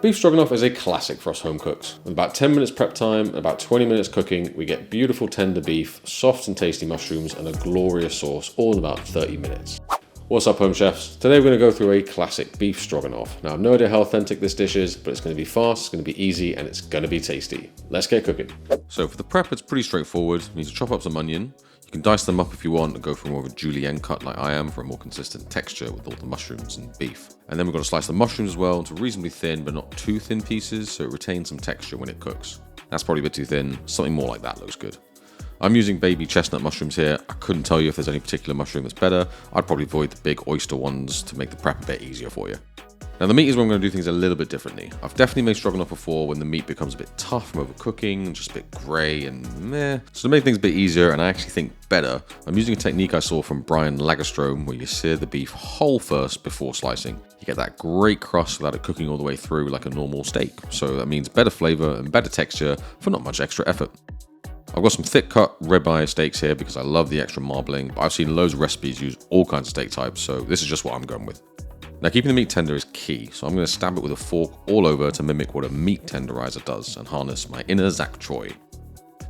Beef stroganoff is a classic for us home cooks. With about 10 minutes prep time and about 20 minutes cooking, we get beautiful tender beef, soft and tasty mushrooms, and a glorious sauce, all in about 30 minutes. What's up, home chefs? Today we're going to go through a classic beef stroganoff. Now, I have no idea how authentic this dish is, but it's going to be fast, it's going to be easy, and it's going to be tasty. Let's get cooking. So for the prep, it's pretty straightforward. You need to chop up some onion. You can dice them up if you want and go for more of a julienne cut like I am for a more consistent texture with all the mushrooms and beef. And then we've got to slice the mushrooms as well into reasonably thin but not too thin pieces so it retains some texture when it cooks. That's probably a bit too thin. Something more like that looks good. I'm using baby chestnut mushrooms here. I couldn't tell you if there's any particular mushroom that's better. I'd probably avoid the big oyster ones to make the prep a bit easier for you. Now the meat is where I'm going to do things a little bit differently. I've definitely made stroganoff before when the meat becomes a bit tough from overcooking and just a bit grey and meh. So to make things a bit easier and I actually think better, I'm using a technique I saw from Brian Lagerstrom where you sear the beef whole first before slicing. You get that great crust without it cooking all the way through like a normal steak. So that means better flavour and better texture for not much extra effort. I've got some thick cut ribeye steaks here because I love the extra marbling, but I've seen loads of recipes use all kinds of steak types, so this is just what I'm going with. Now keeping the meat tender is key, so I'm going to stab it with a fork all over to mimic what a meat tenderizer does and harness my inner Zach Troy.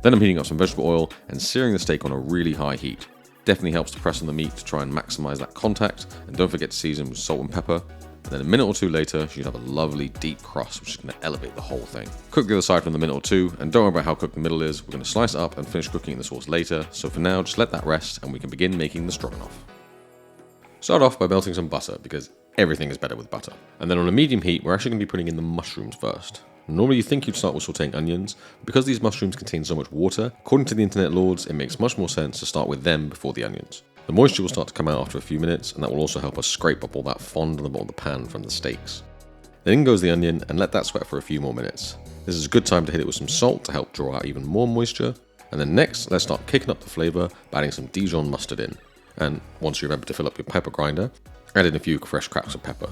Then I'm heating up some vegetable oil and searing the steak on a really high heat. Definitely helps to press on the meat to try and maximise that contact, and don't forget to season with salt and pepper. And then a minute or two later, you should have a lovely deep crust, which is going to elevate the whole thing. Cook the other side for a minute or two, and don't worry about how cooked the middle is. We're going to slice it up and finish cooking in the sauce later, so for now, just let that rest and we can begin making the stroganoff. Start off by melting some butter, because everything is better with butter. And then on a medium heat, we're actually going to be putting in the mushrooms first. Normally you think you'd start with sauteing onions, but because these mushrooms contain so much water, according to the internet lords, it makes much more sense to start with them before the onions. The moisture will start to come out after a few minutes, and that will also help us scrape up all that fond on the bottom of the pan from the steaks. Then goes the onion, and let that sweat for a few more minutes. This is a good time to hit it with some salt to help draw out even more moisture. And then next, let's start kicking up the flavour by adding some Dijon Mustard in. And once you remember to fill up your pepper grinder, add in a few fresh cracks of pepper.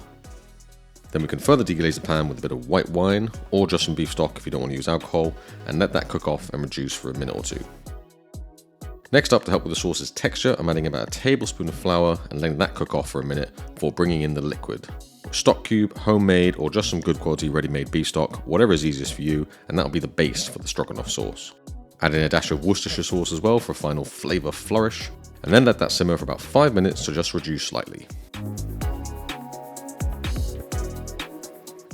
Then we can further deglaze the pan with a bit of white wine, or just some beef stock if you don't want to use alcohol, and let that cook off and reduce for a minute or two. Next up, to help with the sauce's texture, I'm adding about a tablespoon of flour and letting that cook off for a minute before bringing in the liquid. Stock cube, homemade, or just some good quality ready-made beef stock, whatever is easiest for you, and that'll be the base for the stroganoff sauce. Add in a dash of Worcestershire Sauce as well for a final flavour flourish, and then let that simmer for about 5 minutes to just reduce slightly.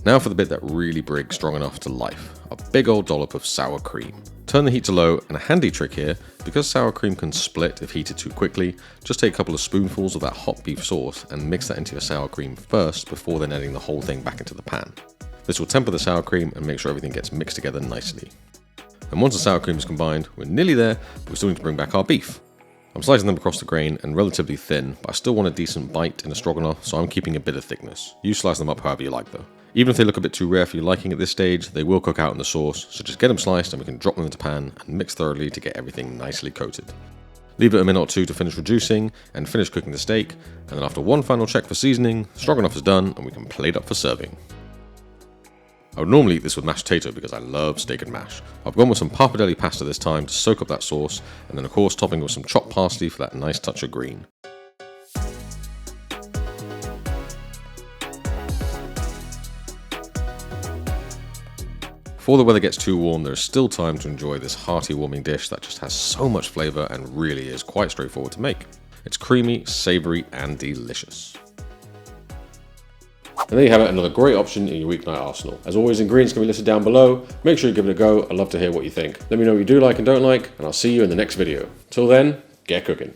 Now for the bit that really brings stroganoff to life, a big old dollop of sour cream. Turn the heat to low, and a handy trick here, because sour cream can split if heated too quickly, just take a couple of spoonfuls of that hot beef sauce and mix that into your sour cream first before then adding the whole thing back into the pan. This will temper the sour cream and make sure everything gets mixed together nicely. And once the sour cream is combined, we're nearly there, but we still need to bring back our beef. I'm slicing them across the grain and relatively thin, but I still want a decent bite in a stroganoff, so I'm keeping a bit of thickness. You slice them up however you like though. Even if they look a bit too rare for your liking at this stage, they will cook out in the sauce, so just get them sliced and we can drop them into the pan and mix thoroughly to get everything nicely coated. Leave it a minute or two to finish reducing and finish cooking the steak, and then after one final check for seasoning, stroganoff is done and we can plate up for serving. I would normally eat this with mashed potato because I love steak and mash. I've gone with some pappardelle pasta this time to soak up that sauce, and then of course topping with some chopped parsley for that nice touch of green. Before the weather gets too warm, there's still time to enjoy this hearty warming dish that just has so much flavour and really is quite straightforward to make. It's creamy, savoury and delicious. And there you have it, another great option in your weeknight arsenal. As always, ingredients can be listed down below. Make sure you give it a go. I'd love to hear what you think. Let me know what you do like and don't like, and I'll see you in the next video. Till then, get cooking.